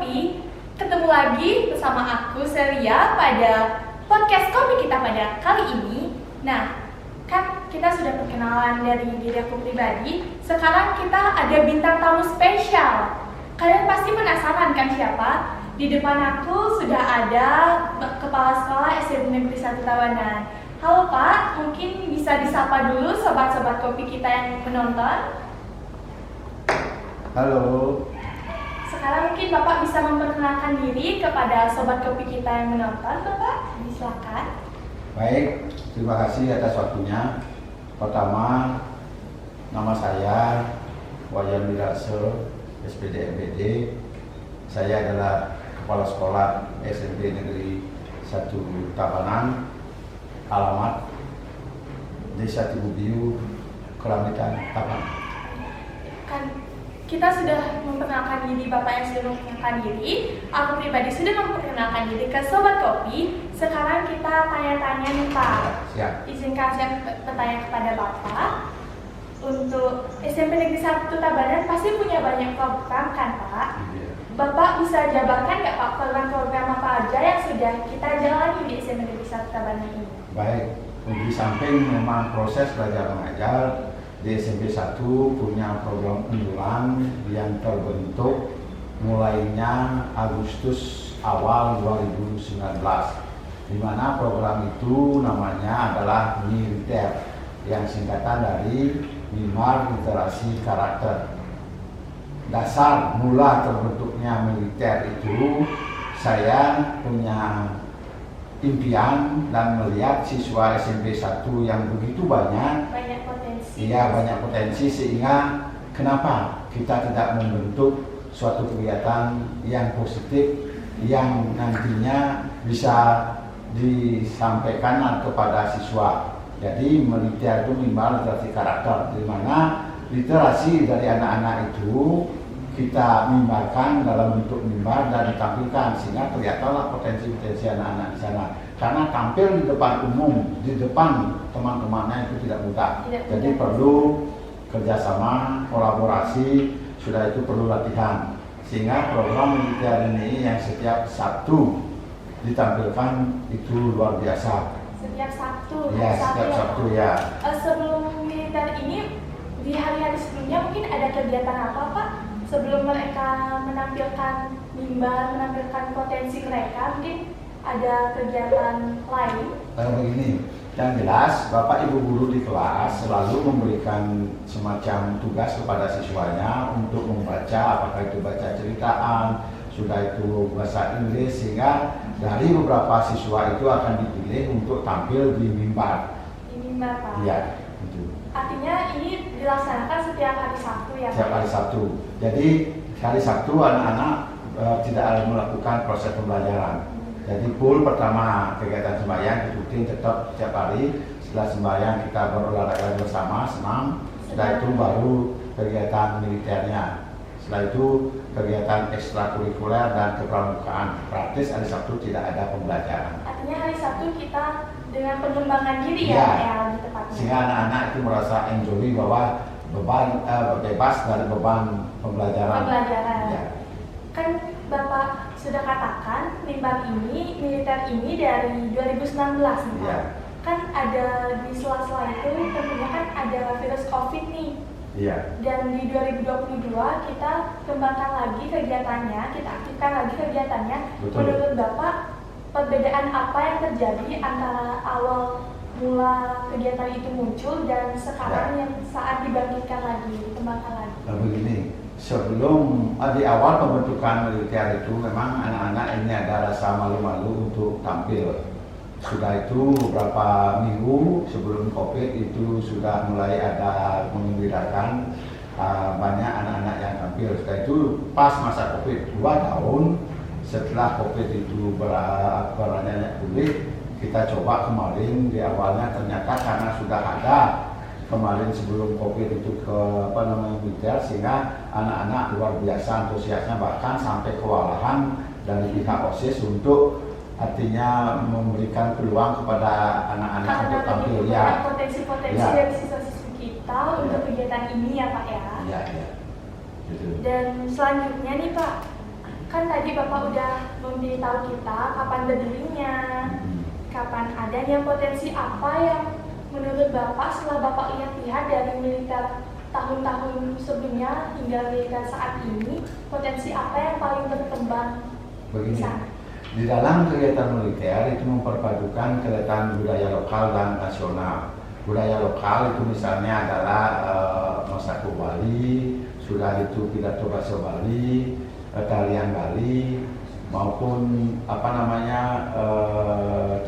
Kopi. Ketemu lagi bersama aku Celia pada podcast kopi kita pada kali ini. Nah, kan kita sudah perkenalan dari diri aku pribadi. Sekarang kita ada bintang tamu spesial. Kalian pasti penasaran kan siapa? Di depan aku sudah ada Kepala Sekolah SMP Negeri 1 Tabanan. Halo Pak, mungkin bisa disapa dulu sobat-sobat kopi kita yang menonton. Halo. Sekarang mungkin Bapak bisa memperkenalkan diri kepada sobat kopi kita yang menonton, Bapak. Silakan. Baik, terima kasih atas waktunya. Pertama, nama saya Wayan Wirase, SPD MPD. Saya adalah Kepala Sekolah SMP Negeri 1 Tabanan, alamat Desa Tibubiu, Kelamitan, Tabanan. Kan kita sudah memperkenalkan diri, Bapak yang sudah memperkenalkan diri. Aku pribadi sudah memperkenalkan diri ke sobat kopi. Sekarang kita tanya-tanya nih Pak. Siap. Izinkan saya bertanya kepada Bapak. Untuk SMP Negeri 1 Tabanan pasti punya banyak program kan Pak? Iya. Bapak bisa jabarkan nggak Pak program-program apa aja yang sudah kita jalani di SMP Negeri 1 Tabanan ini? Baik, di samping memang proses belajar mengajar, di SMP 1 punya program unggulan yang terbentuk mulainya Agustus awal 2019, di mana program itu namanya adalah MILITER, yang singkatan dari Mimar Literasi Karakter. Dasar mula terbentuknya MILITER itu, saya punya impian dan melihat siswa SMP 1 yang begitu banyak potensi. Iya, banyak potensi, sehingga kenapa kita tidak membentuk suatu kegiatan yang positif yang nantinya bisa disampaikan kepada siswa. Jadi MILITER itu minimal literasi karakter, di mana literasi dari anak-anak itu kita mimbarkan dalam bentuk mimbar dan ditampilkan, sehingga kelihatanlah potensi-potensi anak-anak di sana. Karena tampil di depan umum, di depan teman-temannya itu tidak mudah. Jadi perlu kerjasama, kolaborasi, sudah itu perlu latihan. Sehingga program MILITER ini yang setiap Sabtu ditampilkan itu luar biasa. Setiap Sabtu? Ya, setiap Sabtu ya. Sebelum MILITER ini, di hari-hari sebelumnya mungkin ada kegiatan apa Pak? Sebelum mereka menampilkan mimbar, menampilkan potensi mereka, mungkin ada kegiatan lain? Begini, yang jelas Bapak Ibu guru di kelas selalu memberikan semacam tugas kepada siswanya untuk membaca, apakah itu baca ceritaan, sudah itu bahasa Inggris, sehingga dari beberapa siswa itu akan dipilih untuk tampil di mimbar. Di mimbar Pak? Iya, itu. Artinya ini dilaksanakan setiap hari Sabtu ya? Setiap hari Sabtu. Jadi hari Sabtu anak-anak tidak melakukan proses pembelajaran. Jadi full pertama kegiatan sembahyang ikutin tetap setiap hari. Setelah sembahyang kita berolahraga bersama, senam. Setelah itu baru kegiatan militernya. Setelah itu kegiatan ekstrakurikuler dan kepramukaan. Praktis hari Sabtu tidak ada pembelajaran. Artinya hari Sabtu kita dengan pengembangan diri ya, lebih tepatnya. Sehingga anak-anak itu merasa enjoy bahwa bebas dari beban pembelajaran. Ya. Kan Bapak sudah katakan mimbar ini, MILITER ini dari 2019 nih Pak. Ya. Kan ada di sela-sela itu tentunya kan ada virus COVID nih. Iya. Dan di 2022 kita kembangkan lagi kegiatannya, kita aktifkan lagi kegiatannya. Betul. Menurut Bapak, perbedaan apa yang terjadi antara awal mula kegiatan itu muncul dan sekarang yang saat dibangkitkan lagi, dikembangkan lagi? Nah, begini, sebelum di awal pembentukan MILITER itu memang anak-anak ini ada rasa malu-malu untuk tampil. Sudah itu beberapa minggu sebelum COVID itu sudah mulai ada mengembirakan, banyak anak-anak yang tampil. Setelah itu pas masa COVID 2 tahun setelah COVID itu beranya pulih, kita coba kemarin di awalnya ternyata karena sudah ada kemarin sebelum COVID itu ke MILITER, sehingga anak-anak luar biasa antusiasnya, bahkan sampai kewalahan dari pihak OSIS untuk artinya memberikan peluang kepada anak-anak untuk tampil. Ya, potensi-potensi dari siswa-siswa kita untuk kegiatan ini ya Pak ya. Iya. Dan selanjutnya nih Pak, kan tadi Bapak udah memberitahu kita kapan berdirinya, kapan adanya potensi apa yang menurut Bapak setelah Bapak lihat-lihat dari militer tahun-tahun sebelumnya hingga militer saat ini, potensi apa yang paling berkembang di Begini, sana? di dalam kegiatan militer itu memperpadukan kegiatan budaya lokal dan nasional. Budaya lokal itu misalnya adalah Masaku Bali, sudah itu pidato bahasa Bali, tarian Bali, maupun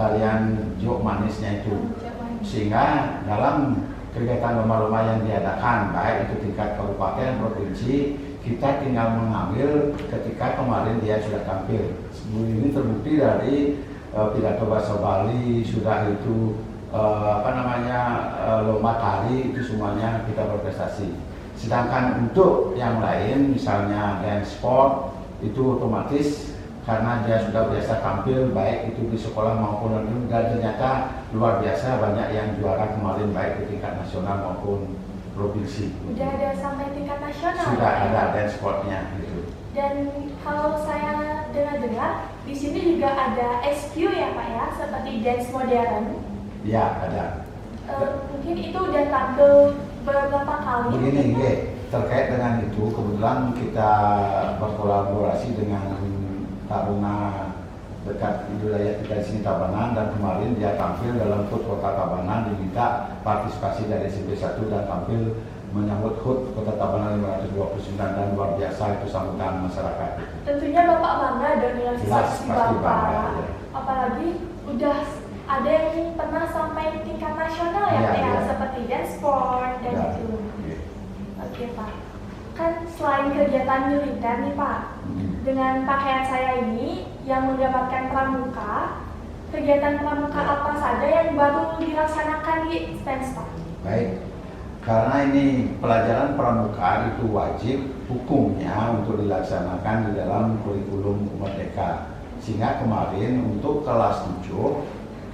tarian jok manisnya itu. Sehingga dalam kegiatan lomba-lomba yang diadakan, baik itu tingkat kabupaten, provinsi, kita tinggal mengambil ketika kemarin dia sudah tampil. Ini terbukti dari pidato bahasa Bali, sudah itu lomba tari, itu semuanya kita berprestasi. Sedangkan untuk yang lain, misalnya dance sport, itu otomatis karena dia sudah biasa tampil baik itu di sekolah maupun dan ternyata luar biasa banyak yang juara kemarin baik di tingkat nasional maupun provinsi. Udah ada sampai tingkat nasional? Sudah ada dance sportnya gitu. Dan kalau saya dengar-dengar di sini juga ada SQ ya Pak ya, seperti dance modern. Ya ada. Mungkin itu udah tampil beberapa kali. Begini, terkait dengan itu kebetulan kita berkolaborasi dengan Taruna dekat wilayah kita di sini Tabanan, dan kemarin dia tampil dalam HUT Kota Tabanan, diminta partisipasi dari SMP 1 dan tampil menyambut HUT Kota Tabanan 529, dan luar biasa itu sambutan masyarakat. Tentunya Bapak bangga dengan prestasi Bapak, bangga, ya. Apalagi udah ada yang pernah sampai tingkat nasional ya, ya. Seperti dance sport dan Ya. itu. Oke Pak, kan selain kegiatan militer nih Pak, dengan pakaian saya ini yang menggambarkan pramuka, kegiatan pramuka apa saja yang baru dilaksanakan di STENS Pak? Baik, karena ini pelajaran pramuka itu wajib hukumnya untuk dilaksanakan di dalam kurikulum Merdeka. Sehingga kemarin untuk kelas 7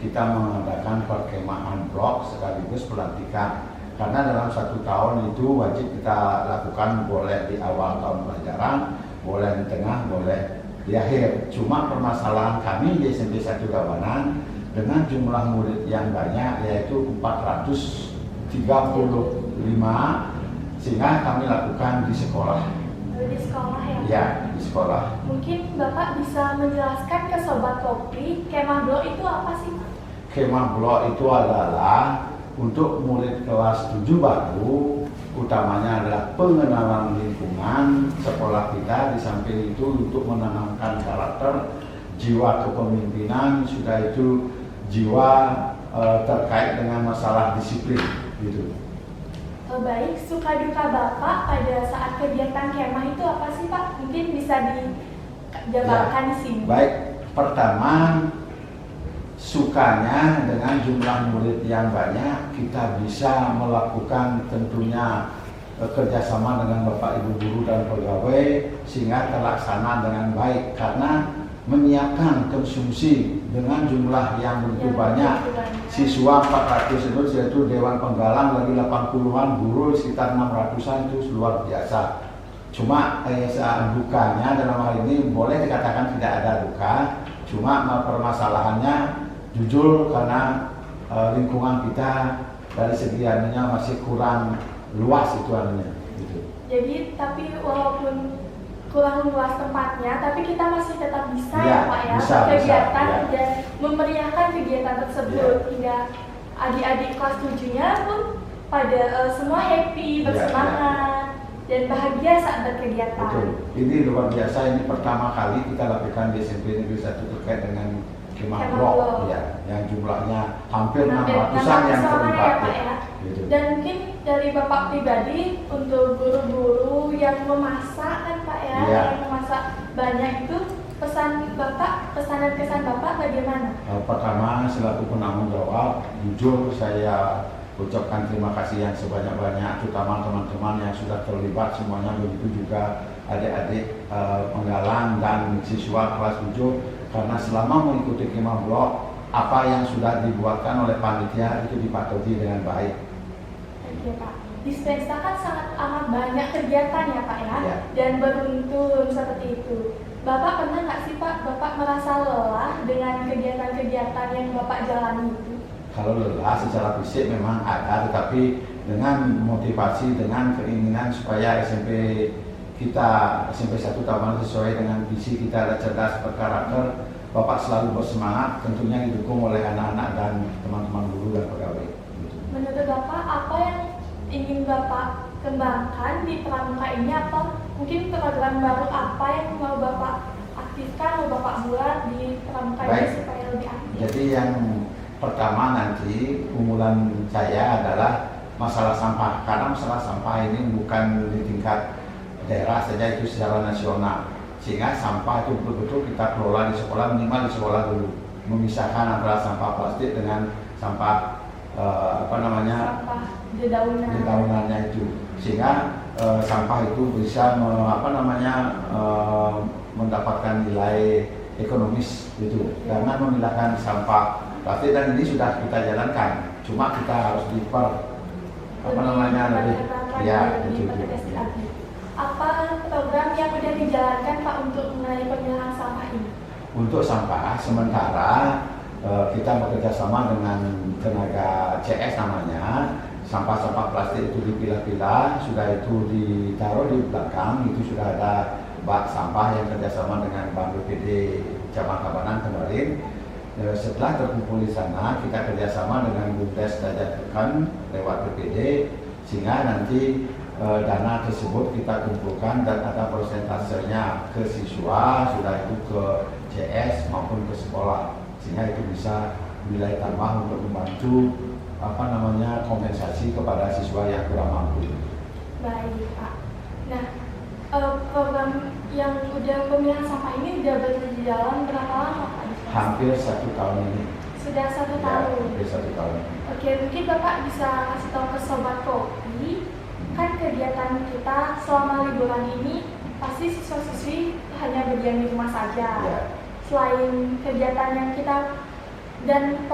kita mengadakan perkemahan blok sekaligus pelantikan. Karena dalam 1 tahun itu wajib kita lakukan, boleh di awal tahun pelajaran, boleh di tengah, boleh di akhir. Cuma permasalahan kami di SMP 1 Tabanan dengan jumlah murid yang banyak, yaitu 435, sehingga kami lakukan di sekolah. Di sekolah ya? Ya, di sekolah. Mungkin Bapak bisa menjelaskan ke Sobat Kopi, kemah blok itu apa sih Pak? Kemah blok itu adalah untuk murid kelas 7 baru, utamanya adalah pengenalan lingkungan sekolah kita. Di samping itu untuk menanamkan karakter, jiwa kepemimpinan, sudah itu jiwa terkait dengan masalah disiplin gitu. Baik, suka duka Bapak pada saat kegiatan kemah itu apa sih Pak? Mungkin bisa dijabarkan di sini. Baik, pertama sukanya dengan jumlah murid yang banyak, kita bisa melakukan tentunya kerjasama dengan Bapak Ibu guru dan pegawai sehingga terlaksana dengan baik, karena menyiapkan konsumsi dengan jumlah yang begitu banyak, siswa 400 itu, yaitu Dewan Penggalang lagi 80-an, guru sekitar 600-an, itu luar biasa. Cuma dukanya dalam hal ini boleh dikatakan tidak ada duka, cuma permasalahannya jujur karena lingkungan kita dari segi anunya masih kurang luas itu anunya gitu. Jadi tapi walaupun kurang luas tempatnya, tapi kita masih tetap bisa ya Pak ya, kegiatan ya. Dan memeriahkan kegiatan tersebut hingga adik-adik kelas 7-nya pun pada semua happy, bersemangat dan bahagia saat berkegiatan. Betul. Ini luar biasa, ini pertama kali kita lakukan di SMP Negeri 1 terkait dengan kemah blok ya, yang jumlahnya hampir 600-an yang terlibat ya. Gitu. Dan mungkin dari Bapak pribadi untuk guru-guru yang memasak kan Pak ya, yang memasak banyak itu, pesan Bapak, pesan dan kesan Bapak bagaimana? Pertama, selaku penanggung jawab, jujur saya ucapkan terima kasih yang sebanyak-banyak, terutama teman-teman yang sudah terlibat semuanya, begitu juga adik-adik penggalang dan siswa kelas 7, karena selama mengikuti kemah blok, apa yang sudah dibuatkan oleh panitia itu dipatuhi dengan baik. Oke Pak, di STENSTA kan sangat amat banyak kegiatan ya Pak ya, Ya. dan beruntun seperti itu. Bapak pernah nggak sih Pak, Bapak merasa lelah dengan kegiatan-kegiatan yang Bapak jalani itu? Kalau lelah secara fisik memang ada, tetapi dengan motivasi, dengan keinginan supaya SMP 1 Tabanan sesuai dengan visi kita ada cerdas berkarakter, Bapak selalu bersemangat, tentunya didukung oleh anak-anak dan teman-teman guru dan pegawai. Menurut Bapak, apa yang ingin Bapak kembangkan di pramuka ini? Apa mungkin program baru apa yang mau Bapak aktifkan, mau Bapak buat di pramuka ini supaya lebih aktif? Jadi yang pertama nanti unggulan saya adalah masalah sampah, karena masalah sampah ini bukan di tingkat daerah saja, itu secara nasional, sehingga sampah itu betul-betul kita kelola di sekolah, minimal di sekolah dulu, memisahkan antara sampah plastik dengan sampah Sampah dedaunannya itu, sehingga sampah itu bisa mendapatkan nilai ekonomis itu, karena memindahkan sampah plastik, dan ini sudah kita jalankan, cuma kita harus lebih Apa program yang sudah dijalankan Pak untuk mengenai pemilahan sampah ini? Untuk sampah sementara kita bekerja sama dengan tenaga CS namanya. Sampah-sampah plastik itu dipilah-pilah, sudah itu ditaruh di belakang, itu sudah ada bak sampah yang kerjasama dengan Bank BPD Cabang Tabanan kemarin. Setelah terkumpul di sana, kita kerjasama dengan BUMDes Dajat Tekan lewat BPD, sehingga nanti dana tersebut kita kumpulkan dan ada persentasenya ke siswa, sudah itu ke CS maupun ke sekolah, sehingga itu bisa nilai tambah untuk membantu kompensasi kepada siswa yang kurang mampu. Baik Pak. Nah, program yang udah pemilahan sampah ini udah berjalan berapa lama Pak? Hampir 1 tahun ini. Sudah 1 tahun. Hampir 1 tahun. Oke, mungkin Bapak bisa kasih tahu ke Sobat Kopi, kan kegiatan kita selama liburan ini pasti siswa-siswi hanya berdiam di rumah saja. Ya. Selain kegiatan yang kita dan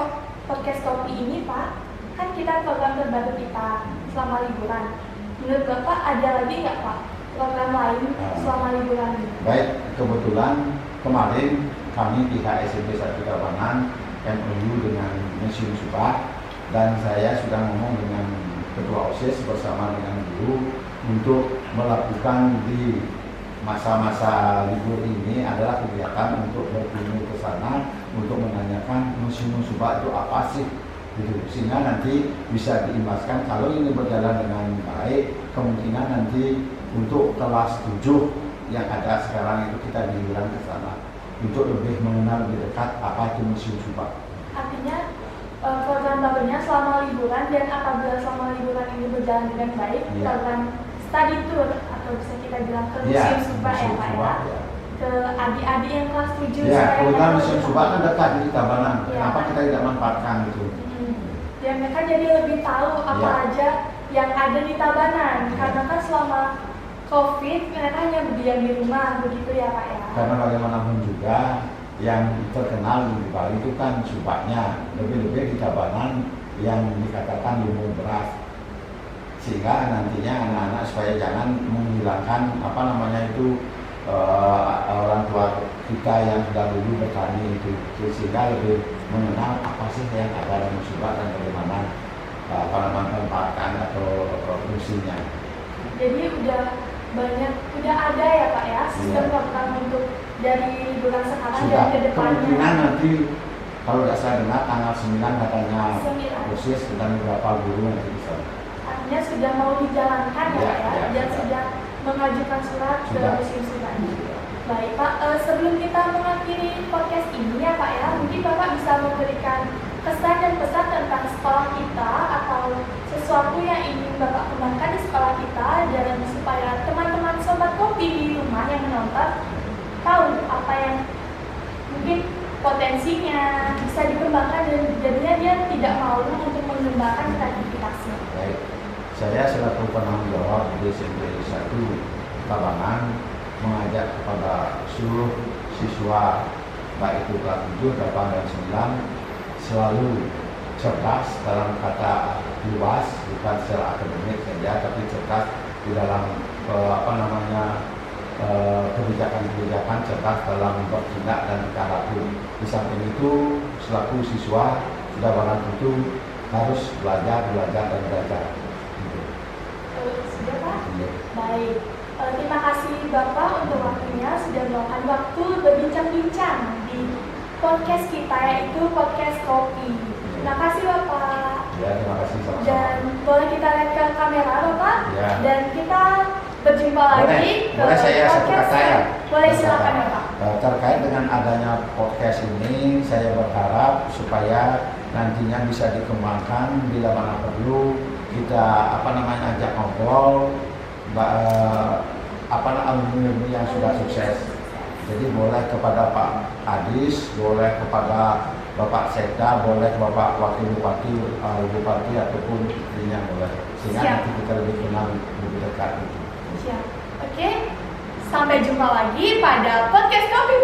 podcast Kopi ini Pak, kan kita program terbaru kita selama liburan. Menurut Bapak ada lagi nggak Pak program lain selama liburan ini? Baik, kebetulan kemarin kami pihak SMP 1 Tabanan MOU dengan Museum Subak, dan saya sudah ngomong dengan Ketua OSIS bersama dengan guru untuk melakukan di masa-masa libur ini adalah kegiatan untuk berkunjung ke sana untuk menanyakan Museum Subak itu apa sih, gitu. Sehingga nanti bisa diimbaskan kalau ini berjalan dengan baik, kemungkinan nanti untuk kelas 7 yang ada sekarang itu kita liburan ke sana untuk lebih mengenal lebih dekat apa itu Museum Subak. Artinya program barunya selama liburan, dan apabila selama liburan ini berjalan dengan baik, program study tour atau bisa kita bilang ke Museum Subak ya Pak ya, ke adik-adik yang kelas 7. Ya, program Museum Subak kan dekat di Tabanan, kenapa kita tidak manfaatkan itu? Dan mereka jadi lebih tahu apa aja yang ada di Tabanan, karena kan selama COVID mereka hanya berdiam di rumah, begitu ya Pak ya. Karena bagaimanapun juga yang terkenal di Bali itu kan Subaknya, lebih-lebih di Tabanan yang dikatakan lumbung beras, sehingga nantinya anak-anak supaya jangan menghilangkan orang tua kita yang sudah dulu bertani itu, sehingga lebih mengenal apa sih yang ada dalam Subak dan bagaimana manfaatkan atau fungsinya. Jadi udah ada ya Pak ya sistem program untuk dari liburan sekarang dan ke depannya. Kemungkinan nanti kalau tidak saya dengar tanggal 9 katanya OSIS dan beberapa guru nanti bisa. Artinya sudah mau dijalankan ya Pak ya, dan sudah mengajukan surat ke Museum Subak. Baik Pak, sebelum kita mengakhiri podcast ini ya Pak ya, mungkin Bapak bisa memberikan kesan dan pesan tentang sekolah kita atau sesuatu yang ingin Bapak kembangkan di sekolah kita, dan supaya teman-teman Sobat Kopi di rumah yang menonton tahu apa yang mungkin potensinya bisa dikembangkan, dan jadinya dia tidak malu untuk mengembangkan kreativitasnya. Baik, saya selaku penanggung jawab di SMP 1 Tabanan mengajak kepada seluruh siswa baik itu kelas 7, 8, dan 9 selalu cerdas dalam kata luas, bukan secara akademik saja, tapi cerdas di dalam kebijakan-kebijakan cerdas dalam bertindak dan tingkah laku. Di samping itu, selaku siswa sudah barang tentu harus belajar dan belajar. Gitu. Sudah Pak? Iya. Baik. Terima kasih Bapak untuk waktunya sudah meluangkan waktu berbincang-bincang di podcast kita, yaitu podcast Kopi. Terima kasih Bapak. Ya, terima kasih sama-sama. Dan boleh kita lihat ke kamera Bapak? Ya. Dan kita berjumpa lagi ke boleh saya satu podcast. kata ya? Boleh Satu silakan kata. Bapak. Terkait dengan adanya podcast ini, saya berharap supaya nantinya bisa dikembangkan bila mana perlu kita ajak ngobrol alumni yang sudah sukses. Jadi boleh kepada Pak Adis, boleh kepada Bapak Sekda, boleh Bapak Wakil Bupati ataupun istrinya boleh. Sehingga Siap. nanti kita lebih kenal lebih dekat. Siap. Oke. Sampai jumpa lagi pada podcast Kopi